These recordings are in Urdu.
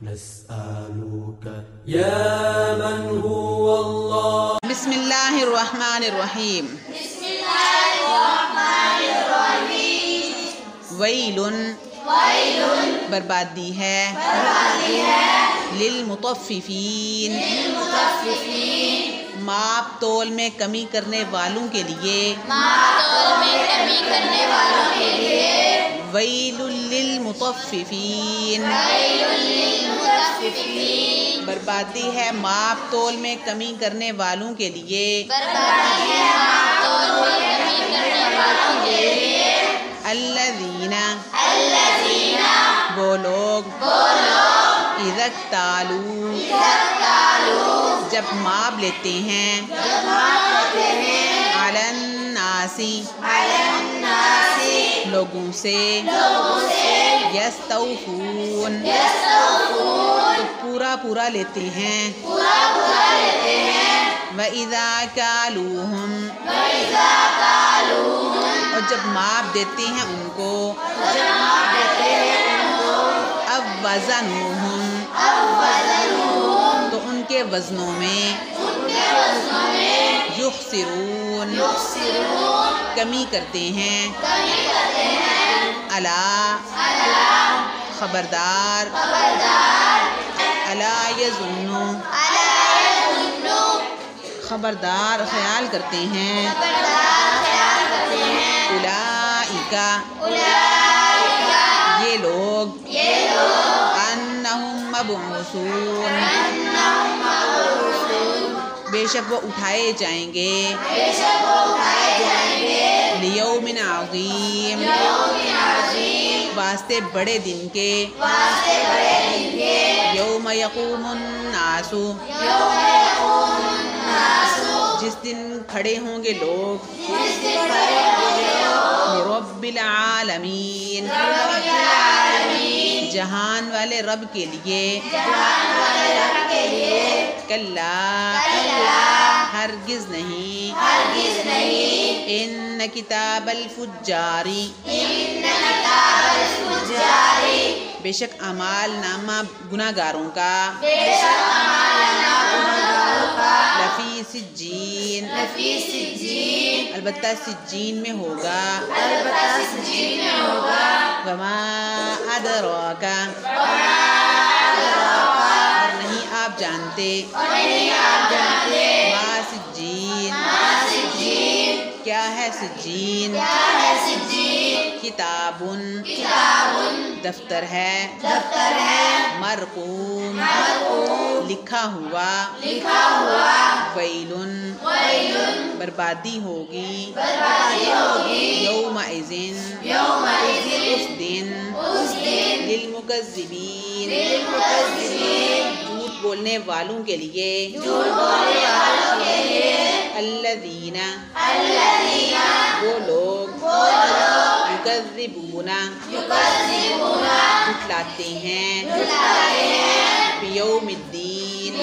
نسألك يا من هو الله. بسم اللہ الرحمن الرحیم. بسم اللہ الرحمن الرحیم. ویل ویل بربادی ہے. بربادی ہے. للمطففین للمطففین ماپ تول میں کمی کرنے والوں کے لیے. ماپ تول میں کمی کرنے والوں کے لیے. ویل للمطففین ویل للمطففین بربادی ہے ماپ تول میں کمی کرنے والوں کے لیے. بربادی ہے ماپ تول میں کمی کرنے والوں کے لیے. الذین الذین وہ لوگ اذا اکتالوا جب ماپ لیتے ہیں علی الناس لوگوں سے یستوفون تو پورا لیتے ہیں. وَإِذَا كَالُوهُمْ اور جب ماپ دیتے ہیں ان کو اب وزنوہم تو ان کے وزنوں میں یخسرون کمی کرتے ہیں. الا خبردار الا یظن خبردار خیال کرتے ہیں. اولئک یہ لوگ انہم مبعوثون بے شک وہ اٹھائے جائیں گے. لیوم عظیم واسطے بڑے دن کے. یوم یقوم الناس جس دن کھڑے ہوں گے لوگ لرب العالمین جہان والے رب کے لیے. کلا ہرگز نہیں ان کتاب الفجار بے شک اعمال نامہ گناہ گاروں کا لفی سجین البتہ سجین میں ہوگا. وما ادراک اور نہیں آپ جانتے ما سجین کیا ہے سجین. کتاب دفتر ہے مرقوم لکھا ہوا. ویل بربادی ہوگی یومئذ اس دن للمکذبین جھوٹ بولنے والوں کے لیے. الذین وہ لوگ یکذبون جھٹلاتے ہیں بیوم الدین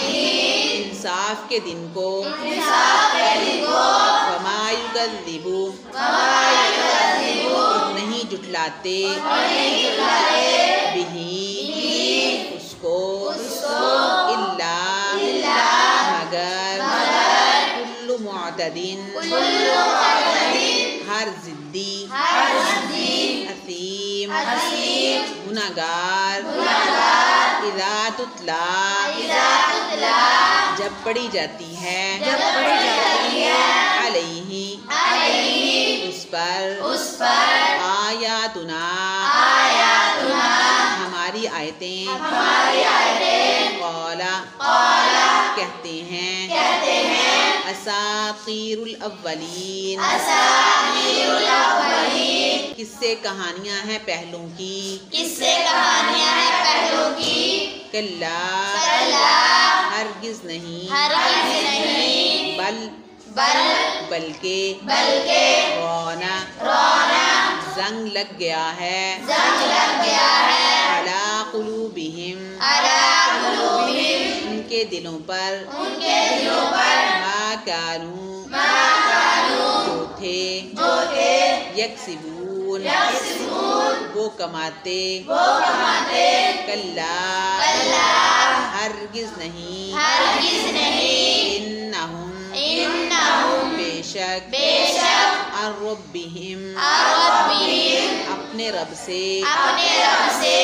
انصاف کے دن کو. وما یکذب نہیں جھٹلاتے بہی اس کو الا مگر کل معتدین ہر ضدی اثیم گناہگار. اذا تتلی جب پڑھی جاتی ہے علیہ اس پر آیاتنا ہماری آیتیں قالا کہتے ہیں اساطیر الاولین قصے کہانیاں ہیں پہلوں کی. کلا ہرگز نہیں بلکہ رونا زنگ لگ گیا ہے علی قلوبہم ان کے دلوں پر ما کانوا جو تھے یکسبون وہ کماتے. کلا ہرگز نہیں ہرگز نہیں انہم انہم بے شک بے شک عن ربہم ربہم اپنے رب سے اپنے رب سے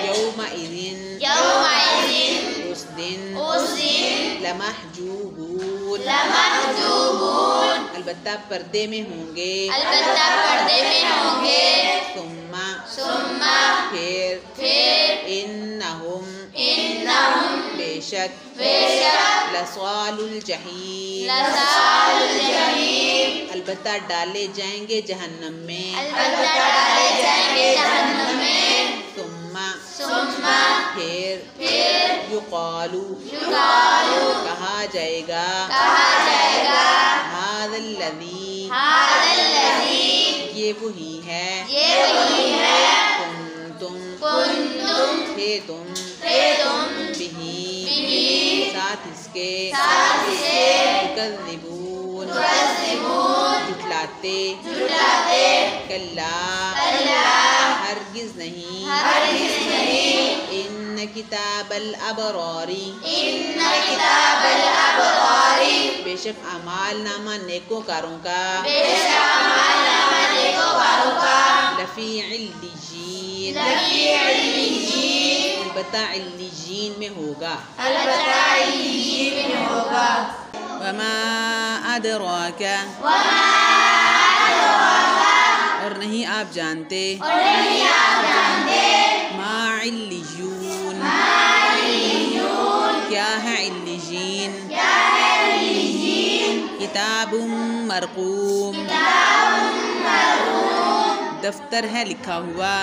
یومئذ یومئذ اس دن لمحجوبون لمحجوبون البتہ پردے میں ہوں گے البتہ پردے میں ہوں گے ثم پھر انہم بے شک لصال الجحیم لصال الجحیم البتہ ڈالے جائیں گے جہنم میں البتہ ڈالے جائیں گے جہنم میں ثم پھر یقالو کہا جائے گا ھذا الذی یہ وہی ہے کنتم تھے تم بہی ساتھ اس کے تکذبون جھٹلاتے کلا ہرگز نہیں ان کتاب الابراری بے شک اعمال نامہ نیکوکاروں کا لفی علیین البتہ علیین میں ہوگا وما ادراک اور نہیں آپ جانتے ما علیون کیا ہے علیین کتاب مرقوم دفتر ہے لکھا ہوا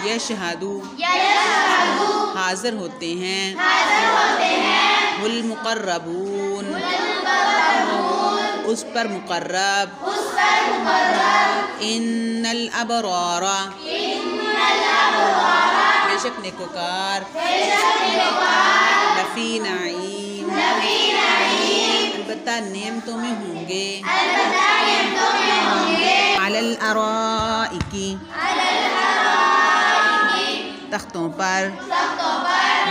یشہدو حاضر ہوتے ہیں المقربون اس پر مقرب ان الابرار بے شک نیکوکار لفی نعیم البتہ نعمتوں میں ہوں گے علی الارائک تختوں پر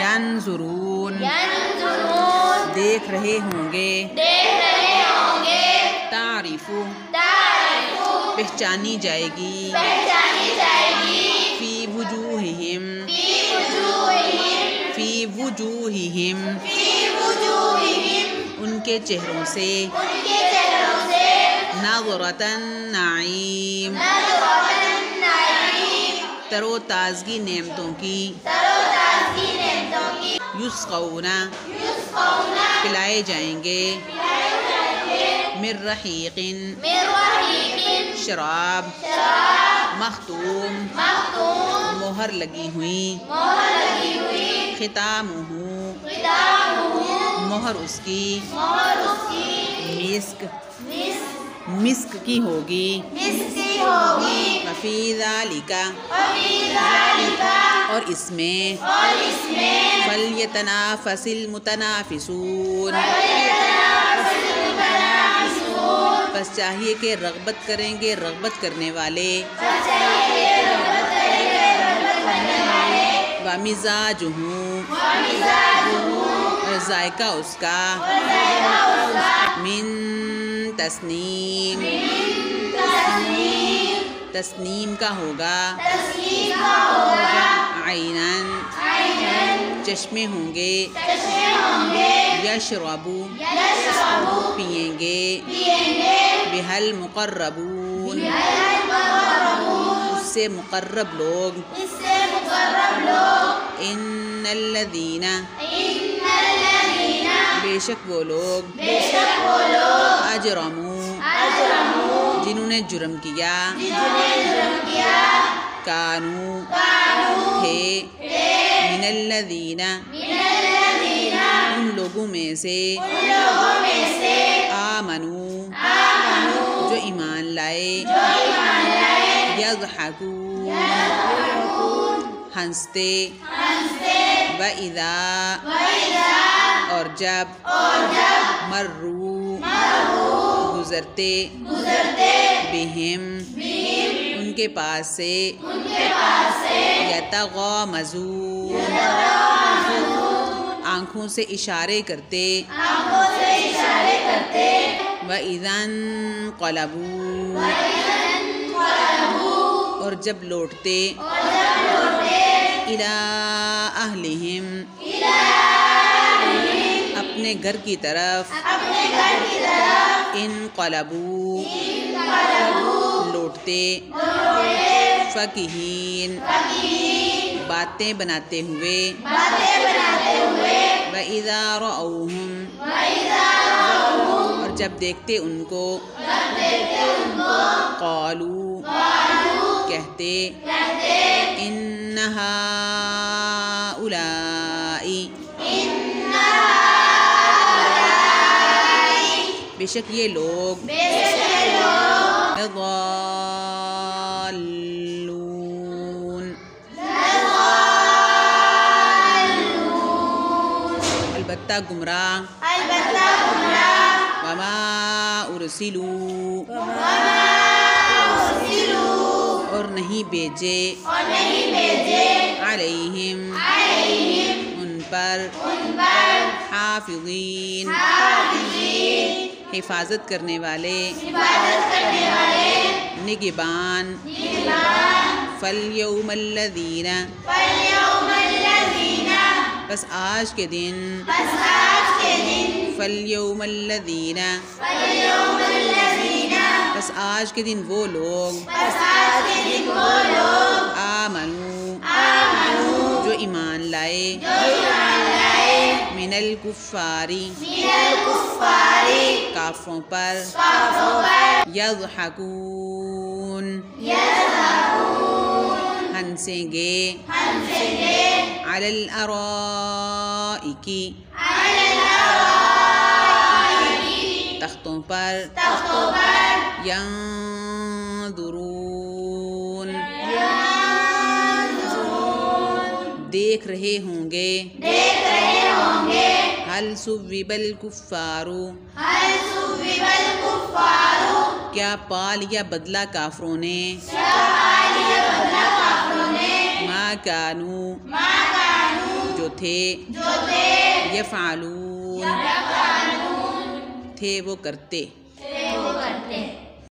ینظرون دیکھ رہے ہوں گے تعریف پہچانی جائے گی فی وجوہہم ان کے چہروں سے نظرۃ النعیم تر و تازگی نعمتوں کی یسقون پلائے جائیں گے من رحیق شراب مختوم مہر لگی ہوئی ختامہ مہر اس کی مسک کی ہوگی وفی ذالک اور اس میں فلیتنافس المتنافسون بس چاہیے کہ رغبت کریں گے رغبت کرنے والے ومزاجہ اور ذائقہ اس کا من تسنیم تسنیم کا ہوگا عینن چشمے ہوں گے یشربو پئیں گے بہل مقربون اس سے مقرب لوگ ان الذین بے شک وہ لوگ اجرموا جنہوں نے جرم کیا کانو تھے من الذین ان لوگوں میں سے آمنو جو ایمان لائے یضحکون ہنستے وَإِذَا اور جب مرو گزرتے بہم ان کے پاس سے یتغامزون آنکھوں سے اشارے کرتے وَإِذَا انقلبوا اور جب لوٹتے إِلَىٰ أَهْلِهِمْ اپنے گھر کی طرف انقلبوا لوٹتے فَكِهِينَ باتیں بناتے ہوئے وَإِذَا رَأَوْهُمْ اور جب دیکھتے ان کو قَالُوا کہتے إِنَّ هَٰؤُلَاءِ بے شک یہ لوگ ضالون البتہ گمراہ وما ارسلوا اور نہیں بھیجے علیہم ان پر حافظین حفاظت کرنے والے نگبان فَالْيَوْمَ الَّذِينَ بس آج کے دن فَالْيَوْمَ الَّذِينَ بس آج کے دن وہ لوگ آمنوا جو ایمان لائے من الکفاری کافروں پر یضحکون ہنسیں گے علی الارائک تختوں پر ینظرون دیکھ رہے ہوں گے حل ثوب الکفار کیا پا لیا بدلہ کافروں نے ما کانوا جو تھے یفعلون تھے وہ کرتے